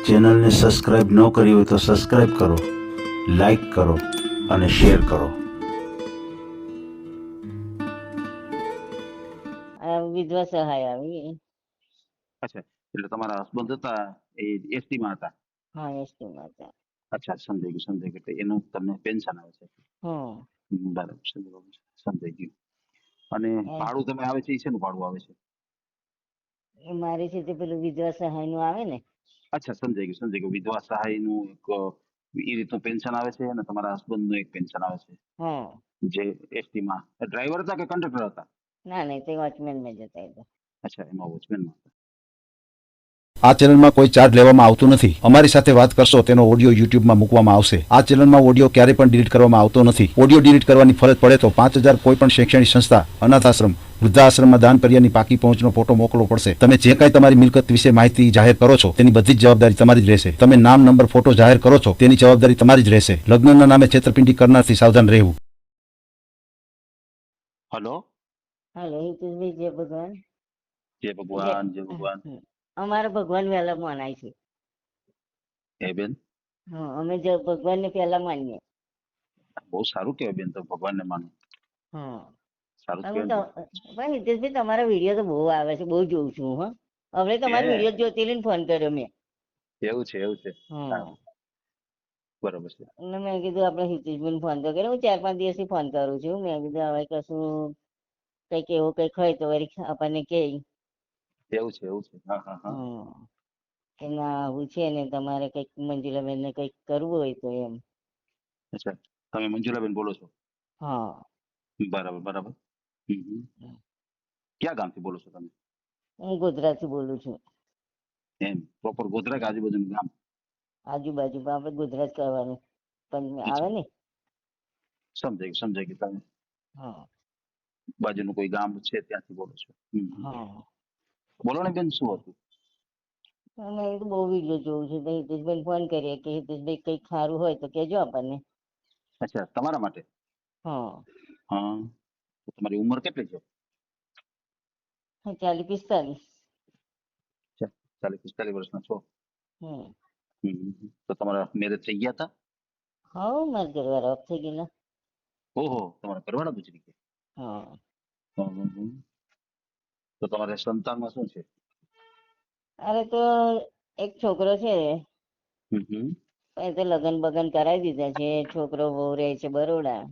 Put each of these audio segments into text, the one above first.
ચેનલને સબસ્ક્રાઇબ ન કરી હોય તો સબસ્ક્રાઇબ કરો, લાઈક કરો અને શેર કરો. વિધવા સહાય આવી. અચ્છા, એટલે તમારા હસબન્ડ હતા એ એસટી માં હતા? હા, એસટી માં હતા. અચ્છા, સમજાઈ ગયું સમજાઈ ગયું. એટલે એનું તમને પેન્શન આવે છે? બરાબર છે બરાબર છે, સમજાઈ ગયું. અને ભાડું તમે આવે છે એ શેનું ભાડું આવે છે? એ મારી છે તે પેલું વિધવા સહાય નું આવે ને. અચ્છા, સમજાઈ ગયું. વિધવા સહાય નું એક એ રીતનું પેન્શન આવે છે અને તમારા હસબન્ડ નું એક પેન્શન આવે છે જે એસટી માં. ડ્રાઈવર હતા કે કંડક્ટર હતા? ના નહીં, તે વોચમેન માં જતા હતા. અચ્છા, એમાં વોચમેનમાં હતા. આ ચેનલમાં કોઈ ચાર્જ લેવામાં આવતો નથી. અમારી સાથે વાત કરશો તેનો ઓડિયો યુટ્યુબમાં મૂકવામાં આવશે. આ ચેનલમાં ઓડિયો ક્યારે પણ ડિલીટ કરવામાં આવતો નથી. ઓડિયો ડિલીટ કરવાની ફરજ પડે તો 5,000 કોઈ પણ શૈક્ષણિક સંસ્થા, અનાથ આશ્રમ, વૃદ્ધાશ્રમમાં દાન કર્યાની પાકી પહોંચનો ફોટો મોકલવો પડશે. તમે જે કાંઈ તમારી મિલકત વિશે માહિતી જાહેર કરો છો તેની બધી જ જવાબદારી તમારી જ રહેશે. તમે નામ, નંબર, ફોટો જાહેર કરો છો તેની જવાબદારી તમારી જ રહેશે. લગ્નના નામે છેતરપિંડી કરનારથી સાવધાન રહેવું. હલો, હાલો, હિતેશભાઈ, જય ભગવાન. જય ભગવાન જય ભગવાન. અમારા ભગવાન વહેલા માનાય છે. એ બેન, અમે ભગવાન ને પહેલા માનીએ. બહુ સારું કહેવાય બેન, તો ભગવાનને માનો. સારું કહેવાય. પણ હિતેશભાઈ, તમારા વિડીયો તો બહુ આવે છે, બહુ જોઉં છું. હવે તમારા વિડીયો જોતી લઈને ફોન કર્યો મેં. એવું છે એવું છે. બરાબર છે. એટલે મેં કીધું આપણે હિતેશભાઈ ફોન તો કર્યો. હું 4-5 દિવસથી ફોન કરું છું. મેં કીધું હવે કશું કઈક એવું કઈક હોય તો વળી આપણને કે. એવું છે એવું છે. હા હા હા. કે ના આવું છે ને તમારે કઈક મંજુલાબેન ને કઈક કરવું હોય તો એમ. અચ્છા, તમે મંજુલાબેન બોલો છો? હા. બરાબર બરાબર. ક્યાં ગામથી બોલો છો તમે? હું ગોધરાથી બોલું છું. એમ પ્રોપર ગોધરા કે આજુબાજુનું ગામ? આજુબાજુ આપણે ગોધરા જ કરવાનું પણ આવે ને. સમજાઈ ગયું. તમે બાજુનું કોઈ ગામ છે ત્યાંથી બોલો છો? બોલો ને બેન, શું હતું? મેં તો બહુ વિડીયો જોઉં છું તો હિતેશભાઈ ફોન કરીએ કે હિતેશભાઈ કઈક સારું હોય તો કેજો આપણને. અચ્છા, તમારા માટે? હા. તો તમારી ઉંમર કેટલી છે? 40-45. 40-45 વર્ષના છો? તો તમારા મેરેજ થઈ ગયા હતા? હા, મારા ઘરવાળા ઓફ થઈ ગયેલા. ઓહો, તમારા ઘરવાળા ગુજરી ગયા? તો તમારે સંતાનમાં શું છે? અરે તો એક છોકરો છે. એ તો લગ્ન બગન કરાવી દીધા છે. છોકરો બહુ રહે છે બરોડા.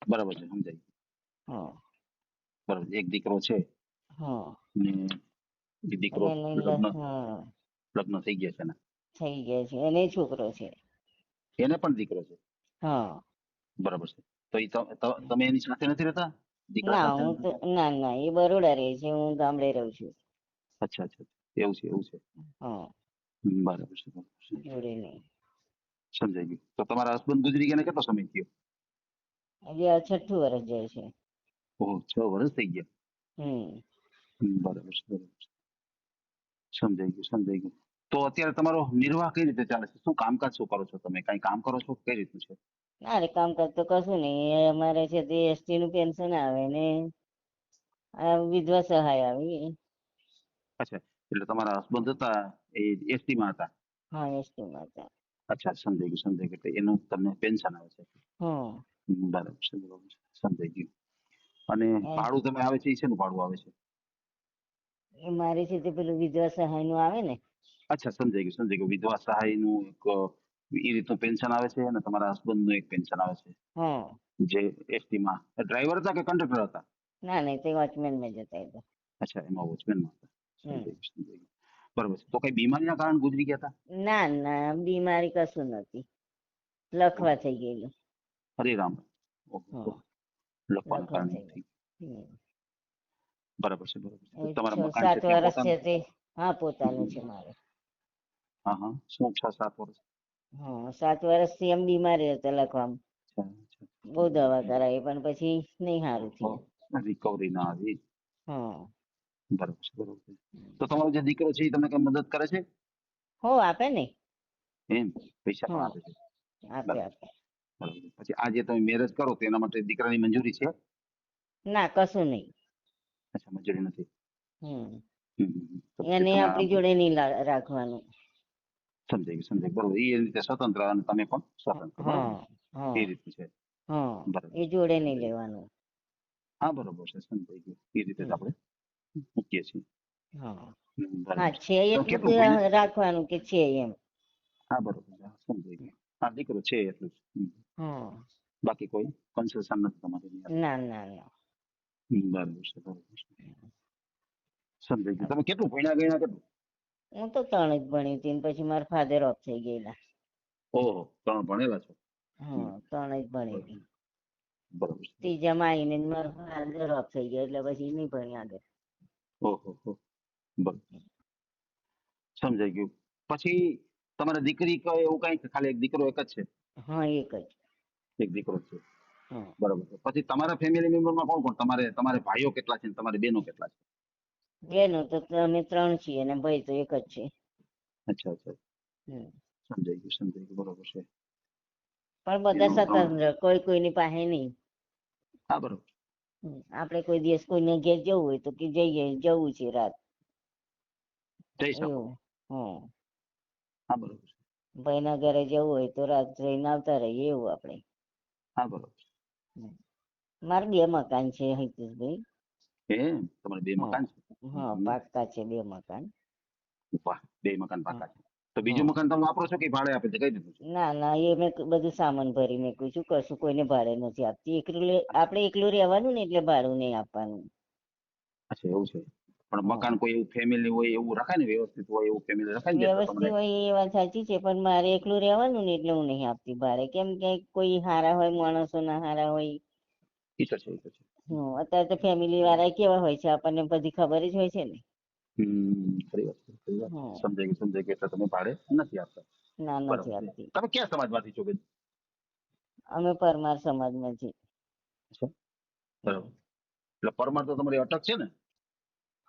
બરાબર છે, સમજાય. બરાબર. એક દીકરો છે ને એ દીકરો લગ્ન થઈ ગયા છે ને? થઈ ગયા છે. એને છોકરો છે. એને પણ દીકરો છે? બરાબર છે. તો તમે એની સાથે નથી રહેતા? દીકરા સાથે? ના ના, એ બરોડા રહે છે, હું ગામડે રહું છું. અચ્છા અચ્છા, એવું છે એવું છે. બરાબર છે જોડે નહીં. સમજાઈ ગયું. તો તમારા હસબન્ડ ગુજરી ગયા કેટલો સમય થયો? હજી આ 6ઠું વર્ષ જાય છે. ઓહો, 6 વર્ષ થઈ ગયા. બરાબર છે બરાબર છે. સમજાઈ ગયું. તો અત્યારે તમારો નિર્વાહ કઈ રીતે ચાલે છે? શું કામકાજ શું કરો છો તમે? કઈ કામ કરો છો? કઈ રીતનું છે? ના રે, કામકાજ તો કશું નહીં. અમારે છે તે એસટી નું પેન્શન આવે ને વિધવા સહાય આવી. અચ્છા, એટલે તમારા હસબન્ડ હતા એ એસટી માં હતા? હા, એસટી માં હતા. અચ્છા, સમજાઈ ગયું. એટલે એનું તમને પેન્શન આવે છે? બરાબર છે સમજાઈ ગયું. અને ભાડું તમે આવે છે એ શેનું ભાડું આવે છે? એ મારી છે તે પેલું વિધવા સહાય નું આવે ને. અચ્છા, સમજાઈ ગયું. વિધવા સહાય નું એક એ રીતનું પેન્શન આવે છે અને તમારા હસબન્ડ નું એક પેન્શન આવે છે જે એસટી માં. ડ્રાઈવર હતા કે કંડક્ટર હતા? ના નહીં, તે વોચમેન માં જતા હતા. અચ્છા, એમાં વોચમેનમાં હતા. સમજાઈ ગયું. બરાબર છે. તો કઈ બીમારીના કારણે ગુજરી ગયા હતા? ના ના, બીમારી કશું નથી. લખવા થઈ ગયેલું. હરે રામ. લખવાના કારણે થઈ. બરાબર છે બરાબર છે. તમારા મકાન છે 7 વર્ષ છે તે. હા, પોતાનું છે મારે. હા, શું 6-7 વર્ષ? 7 વર્ષથી એમ બીમારી હતા લખવામાં. બહુ દવા કરાવી પણ પછી નહીં સારું થયું. રિકવરી ના આવી. બરાબર છે બરાબર છે. તો તમારો જે દીકરો છે એ તમને કઈ મદદ કરે છે? આપે ને. એમ પૈસા પણ આપે છે? આપે. બરાબર. પછી આ જે તમે મેરેજ કરો તો એના માટે દીકરાની મંજૂરી છે? ના, કશું નહીં. અચ્છા, મંજૂરી નથી. એને આપણી જોડે નહીં રાખવાનું. સમજાઈ ગયું, સમજાઈ ગયું. બરોબર, એ રીતે સ્વતંત્ર અને તમે પણ સ્વતંત્ર, બરાબર હા હા એ રીતે છે. હા બરાબર, એ જોડે નહીં લેવાનું. હા બરોબર છે, સમજાઈ ગયું. એ રીતે જ આપણે મૂકીએ છીએ. હા બરાબર હા છે. છે તમે એટલું કેટલું ભણ્યા? રાખવાનું કે છે એમ. હા બરોબર છે, હા, સમજાઈ ગયું. હા દીકરો છે એટલું જ. હા બાકી કોઈ કન્સેશન નથી તમારી અંદર. ના ના ના. બરાબર છે, બરાબર છે, સમજાઈ ગયું. તમે કેટલું ભણ્યા ગણ્યા કેટલું? હું તો 3 જ ભણી હતી ને પછી મારા ફાધર ઓફ થઈ ગયેલા. ઓહો, 3 ભણેલા છો. હા 3 જ ભણી હતી. બરાબર છે. ત્રીજામાં આવીને મારા ફાધર ઓફ થઈ ગયા એટલે પછી નહીં ભણી આગળ. ઓહો હો, બરાબર, સમજાઈ ગયું. પછી તમારે દીકરી કઈ એવું કઈ કે ખાલી એક દીકરો એક જ છે? હા એક જ. એક દીકરો જ છે. હા બરાબર છે. પછી તમારા ફેમિલી મેમ્બરમાં કોણ કોણ? તમારે ભાઈઓ કેટલા છે અને તમારી બહેનો કેટલા છે? બેનો તો અમે 3 છીએ અને ભાઈ તો એક જ છે. અચ્છા અચ્છા, હમ. સમજાઈ ગયું, સમજાઈ ગયું. બરાબર છે. પણ બધા બહેનો 3. સ્વતંત્ર, કોઈ કોઈની પાસે નહીં. હા બરાબર. આપણે કોઈ દિવસ કોઈને ઘેર જવું હોય તો કે જઈએ, જવું છે રાત જઈ શકો. એવું. હા હા બરાબર છે. ભાઈના ઘરે જવું હોય તો રાત રહીને આવતા રહીએ એવું આપણે. હા બરાબર છે. મારે 2 મકાન છે હિતેશભાઈ. તમારે 2 હા મકાન છે? હા પાક્કા છે 2 મકાન. વાહ, 2 મકાન હા પાકા છે. તો બીજું હા. મકાન તમે વાપરો છો કે ભાડે આપે છે? કઈ દીધું છે? ના ના એ મેં બધું સામાન ભરી મૂક્યું છું, કશું કોઈને ભાડે નથી આપતી. આપણે એકલું રહેવાનું ને એટલે ભાડું નહીં આપવાનું. અચ્છા એવું છે. પણ હા મકાન કોઈ એવું ફેમિલી હોય એવું રખાય ને, વ્યવસ્થિત હોય એવું ફેમિલી રખાય ને, તો તમને. વ્યવસ્થિત હોય એ વાત સાચી છે પણ મારે એકલું રહેવાનું ને એટલે હું નહીં આપતી ભાડે. કેમ કે કોઈ હારા હોય માણસો ના હારા હોય. ઈ તો છે, ઈ તો છે. અત્યારે તો ફેમિલી વાળા કેવા હોય છે આપણને બધી ખબર જ હોય છે ને. ખરી વાત છે, ખરી વાત. હમ સમજાઈ ગયું, સમજાઈ ગયું. એટલે તમે ભાડે નથી આપતા. ના બરાબર નથી છે. આપતી. તમે કયા સમાજમાંથી છો બેન? અમે પરમાર સમાજમાં છીએ. અચ્છા, બરાબર. એટલે પરમાર તો તમારી અટક છે ને?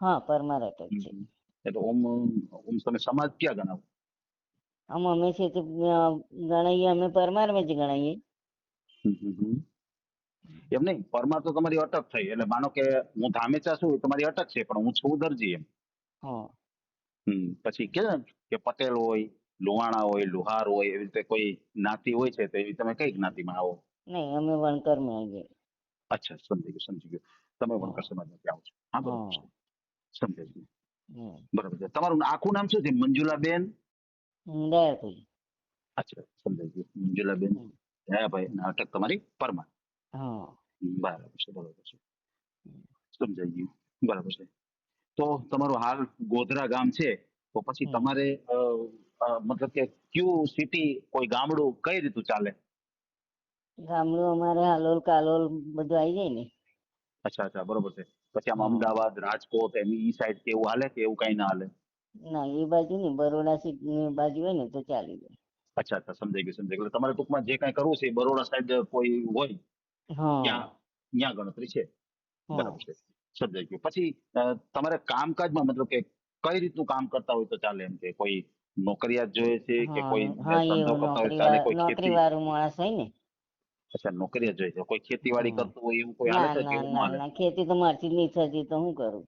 હા પરમાર અટક છે. હમ. એટલે ઓમ તમે સમાજ ક્યાં ગણાવો? અમે છે તે ગણાઈએ, અમે પરમારમાં જ ગણાઈએ. હમ, હમ, હમ. એમ નહીં, પરમાર તો તમારી અટક થઈ. એટલે માનો કે હું ધામેચા છું, એ તમારી અટક છે, પણ હું છું દરજી એમ. હા પછી કે પટેલ હોય, લુહાણા હોય, લુહાર હોય, એવી રીતે કોઈ જ્ઞાતિ હોય છે, તો એવી તમે કઈ જ્ઞાતિમાં આવો? નહીં અમે વણકરમાં આવીએ. અચ્છા, સમજી ગયું, સમજી ગયું. તમે વણકર સમાજમાંથી આવો છો. હા બરોબર છે, હા સમજાઈ ગયું. હમ. બરાબર છે. તમારું આખું નામ શું છે? મંજુલાબેન? દયાભાઈ. અચ્છા, સમજાઈ ગયું. મંજુલાબેન દયાભાઈ અને અટક તમારી પરમાર. હા બરાબર છે, બરાબર છે, સમજાઈ ગયું. બરાબર છે. તો તમારું હાલ ગોધરા ગામ છે, તો પછી હમ. તમારે મતલબ કે કયું સિટી, કોઈ ગામડું કઈ રીતું ચાલે? ગામડું અમારે હાલોલ કાલોલ બધું આવી જાય ને. અચ્છા અચ્છા, બરોબર છે. પછી આમ હા અમદાવાદ, રાજકોટ એમ ઈ સાઈડ કે એવું હાલે કે એવું કઈ ના હાલે? ના એ બાજુ નહીં, બરોડા સિટી બાજુ હોય ને તો ચાલી જાય. અચ્છા અચ્છા, સમજાઈ ગયું, સમજાઈ ગયું. એટલે તમારે ટૂંકમાં જે કઈ કરવું છે એ બરોડા સાઈડ કોઈ હોય હા ત્યાં ત્યાં ગણતરી છે. હા. બરાબર છે, સમજાઈ ગયું. પછી તમારે કામકાજમાં મતલબ કે કઈ રીતનું કામ કરતા હોય તો ચાલે? એમ કે કોઈ નોકરિયાત જોઈએ છે કે કોઈ હા હા ધંધો એવું કરતા હોય ચાલે, કોઈ નોકરી ખેતી? વાળું માણસ હોય ને. અચ્છા, નોકરિયાત જોઈએ છે. કોઈ ખેતીવાડી હમ. કરતું હોય એવું કોઈ હાલે ના છે કે ના એવું ન ના હાલે? ના ખેતી તો મારથી જ નહીં થતી તો હું કરું.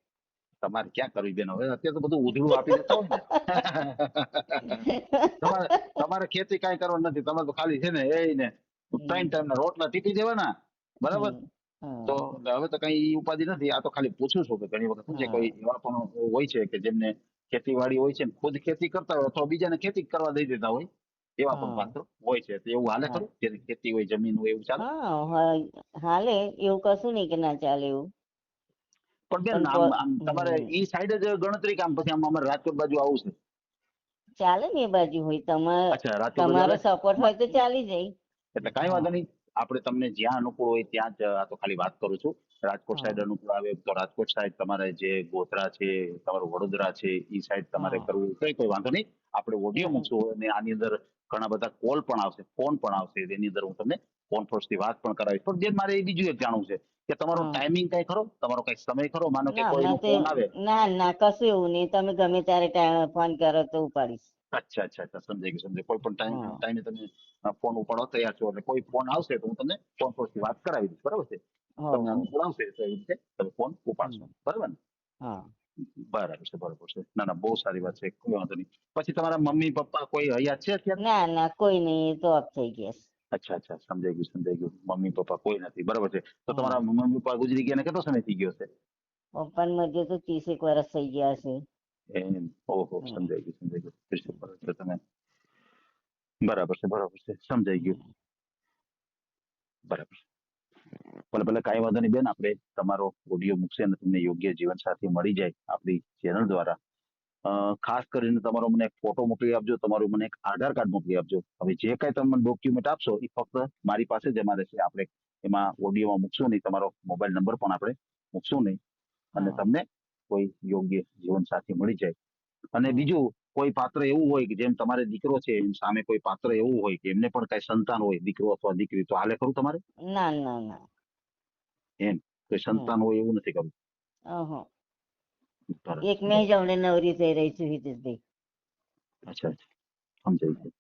તમારે ક્યાં કરવી બેન? હવે અત્યારે તો બધું ઉધડું આપી દેતા હોય ને. તમારે તમારે ખેતી કાંઈ કરવાની નથી. તમારે તો ખાલી છે ને એને 3 ટાઈમના રોટલા ટીપી દેવાના, બરાબર? હમ તો હા હવે તો કઈ ઉપાધિ નથી. આ તો ખાલી પૂછું છું કે ઘણી વખત શું છે, કોઈ હા એવા પણ હોય છે કે જેમને ખેતીવાડી હોય છે ને ખુદ ખેતી કરતા હોય અથવા બીજાને ખેતી કરવા દઈ દેતા હોય, એવા પણ હા પાત્ર હોય છે. તો એવું હાલે હા ખરું? જેની ખેતી હોય, જમીન હોય, એવું ચાલે? હા હાલે એવું કશું નહીં કે ના ચાલે એવું. પણ બેન પણ આમ આમ તમારે ઈ સાઈડ જ ગણતરી કામ, પછી આમ અમારે રાજકોટ બાજુ આવું છે. ચાલે ને એ બાજુ હોય અચ્છા, રાજકોટ બાજુ તમારો હાલે? સપોર્ટ હોય તો ચાલી જાય. એટલે કાંઈ વાંધો હા નહીં. આપણે તમને જ્યાં અનુકૂળ હોય ત્યાં જ આ તો ખાલી વાત કરું છું. રાજકોટ હા સાઈડ અનુકૂળ આવે તો રાજકોટ સાઈડ, તમારે જે ગોધરા છે, તમારું વડોદરા છે, ઈ સાઈડ તમારે હા કરવું કોઈ વાંધો નહીં. આપણે ઓડિયો હમ મૂકશું અને આની અંદર ઘણા બધા કોલ પણ આવશે, ફોન પણ આવશે. એની અંદર હું તમને કોન્ફરન્સથી વાત પણ કરાવીશ. પણ બેન મારે એ બીજું એક જાણવું છે કે તમારો હા ટાઈમિંગ કઈ ખરો? તમારો કઈ સમય ખરો? માનો કે ના કોઈનો હમણાં તો ફોન આવે. ના ના કશું એવું નહીં. તમે ગમે ત્યારે ફોન કરો તો ઉપાડીશ. અચ્છા અચ્છા અચ્છા, સમજાઈ ગયું, સમજાઈ. કોઈ પણ હા ટાઈમે તમે ફોન ઉપાડવા તૈયાર છો. એટલે કોઈ ફોન આવશે તો હું તમને કોન્ફરન્સથી વાત કરાવી દઈશ, બરાબર છે? હો તમને હો અનુકૂળ આવશે તો એ રીતે તમે ફોન ઉપાડશો, હમ બરાબર ને? હા બરાબર છે, બરાબર છે. ના ના, બહુ સારી વાત છે, કોઈ વાંધો નહીં. પછી તમારા મમ્મી પપ્પા કોઈ હયાત છે અત્યારે? ના ના કોઈ નહીં, એ તો ઓફ થઈ ગયા છે. અચ્છા અચ્છા, સમજાઈ ગયું સમજાઈ ગયું. મમ્મી પપ્પા કોઈ નથી, બરાબર છે. તો હમ. તમારા મમ્મી પપ્પા ગુજરી ગયા ને કેટલો સમય થઈ ગયો છે? પપ્પાને મધ્ય તો 30 વર્ષ થઈ ગયા છે. એમ, ઓહો, હમ. સમજાઈ ગયું સમજાઈ ગયું. 30 વર્ષ છે તમે, બરાબર છે બરાબર છે, સમજાઈ ગયું. બરાબર છે. ભલે ભલે, કાંઈ વાંધો નહીં બેન, આપણે તમારો ઓડિયો મૂકશે અને તમને યોગ્ય જીવનસાથી મળી જાય આપણી ચેનલ દ્વારા. ખાસ કરીને તમારો મને એક ફોટો મોકલી આપજો, તમારું મને એક આધાર કાર્ડ મોકલી આપજો. હવે જે કાંઈ તમે મને ડોક્યુમેન્ટ આપશો એ ફક્ત મારી પાસે જ અમારે છે, આપણે એમાં ઓડિયોમાં મૂકશું નહીં, તમારો મોબાઈલ નંબર પણ આપણે મૂકશું નહીં, અને હા. તમને કોઈ યોગ્ય જીવનસાથી મળી જાય. અને હમ. બીજું કોઈ પાત્ર એવું હોય કે જેમ તમારે દીકરો છે એમ સામે કોઈ પાત્ર એવું હોય કે એમને પણ કઈ સંતાન હોય, દીકરો અથવા દીકરી, તો હાલે ખરું તમારે? ના ના ના. એમ કોઈ સંતાન હોય એવું નથી કરવું? અહં. બરાબર. એક મેં જ હમણે નવરી થઈ રહી છું હિતેશભાઈ. અચ્છા અચ્છા, સમજાઈ ગયું.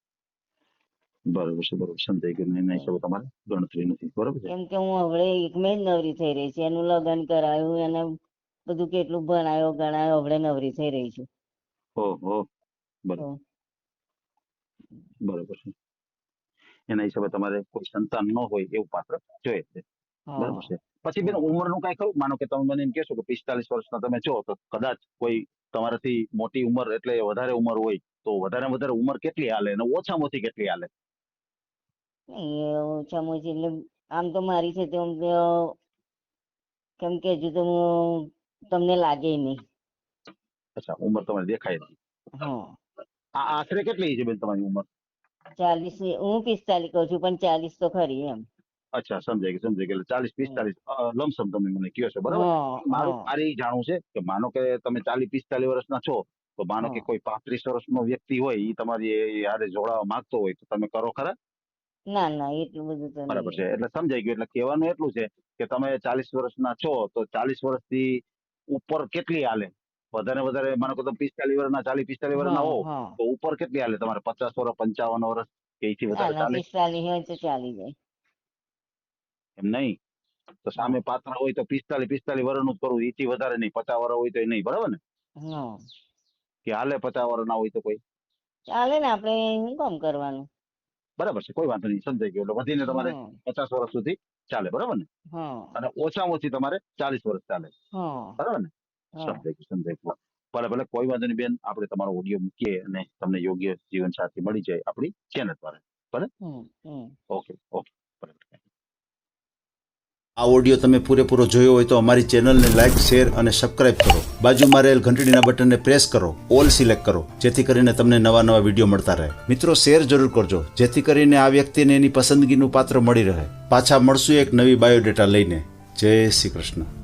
બરોબર છે બરોબર, સમજાઈ ગયું. એના હિસાબે તમારે ગણતરી નથી, બરોબર છે. કેમ કે હું હવે એક મેં જ નવરી થઈ રહી છું, એનું લગ્ન કરાયું, એને બધું કેટલું ભણાયો ગણાયો, હવે નવરી થઈ રહી છું. ઓહો, બરોબર તો બરોબર છે. એના હિસાબે તમારે કોઈ સંતાન ન હોય એવું પાત્ર જોઈએ છે, બરોબર હા. છે. પછી બેન ઉંમરનું કાંઈ ખરું? માનો કે તમે મને એમ કહેશો કે 45 વર્ષના તમે છો, તો કદાચ કોઈ તમારાથી મોટી ઉંમર એટલે વધારે ઉંમર હોય, તો વધારે વધારે ઉંમર કેટલી હાલે અને ઓછામાં ઓછી કેટલી હાલે? નહીં, ઓછામાં ઓછી એટલે આમ તો મારી છે તેમ કેમ કે હજુ તો હું તમને લાગે નહીં. અચ્છા, ઉંમર તમારી દેખાય નથી. હા. આશરે કેટલી છે બેન તમારી ઉંમર? 40, હું 45 કહું છું, પણ 40 તો ખરી એમ. અચ્છા, સમજાઈ ગયું સમજાઈ ગયું. એટલે 40 45 લમસમ તમે મને કહો છો, બરાબર. હા મારું હા મારે ઈ જાણવું છે કે માનો કે તમે 40 45 વર્ષના છો, તો માનો કે હા. કોઈ 35 વર્ષનો વ્યક્તિ હોય એ તમારી યારે જોડાવા માંગતો હોય, તો તમે કરો ખરા? ના ના એટલું બધું તો બરાબર છે, નહીં. એટલે સમજાઈ ગયું. એટલે કહેવાનું એટલું છે કે તમે 40 વર્ષના છો, તો 40 વર્ષથી ઉપર કેટલી હાલે? વધારે વધારે માનો કે તમે 45 વર્ષના 40 45 વર્ષના હા હો, હા. તો ઉપર કેટલી હાલે તમારે? 50 વર્ષ 55 વર્ષ કે એથી ના વધારે ના, ચાલે? 45 હોય તો ચાલી જાય. એમ નહીં, તો સામે હા પાત્ર હોય તો 45 45 વર્ષનું જ કરવું, એથી વધારે નહીં. 50 વર્ષ હોય તો એ નહીં, બરાબર ને? હા. કે હાલે 50 વર્ષ ના હોય તો કોઈ? ચાલે ને, આપણે શું કામ કરવાનું. બરાબર છે, કોઈ વાંધો નહીં, સમજાઈ ગયો. એટલે વધીને તમારે હા 50 વર્ષ સુધી ચાલે, બરાબર ને? હા અને ઓછામાં ઓછી તમારે 40 વર્ષ ચાલે, હા બરાબર ને? હા. સમજાઈ ગયું સમજાઈ ગયું. ભલે ભલે, કોઈ વાંધો નહીં બેન, આપણે તમારો ઓડિયો મૂકીએ અને તમને યોગ્ય જીવન સાથી મળી જાય આપણી ચેનલ દ્વારા. ભલે, હમ. ઓકે ઓકે, બરાબર. આ ઓડિયો તમે પૂરેપૂરો જોયો હોય તો અમારી ચેનલને લાઇક, શેર અને સબસ્ક્રાઇબ કરો. બાજુમાં રહેલ ઘંટડીના બટનને પ્રેસ કરો, ઓલ સિલેક્ટ કરો, જેથી કરીને તમને નવા નવા વિડીયો મળતા રહે. મિત્રો, શેર જરૂર કરજો, જેથી કરીને આ વ્યક્તિને એની પસંદગીનું પાત્ર મળી રહે. પાછા મળશું એક નવી બાયોડેટા લઈને. જય શ્રી કૃષ્ણ.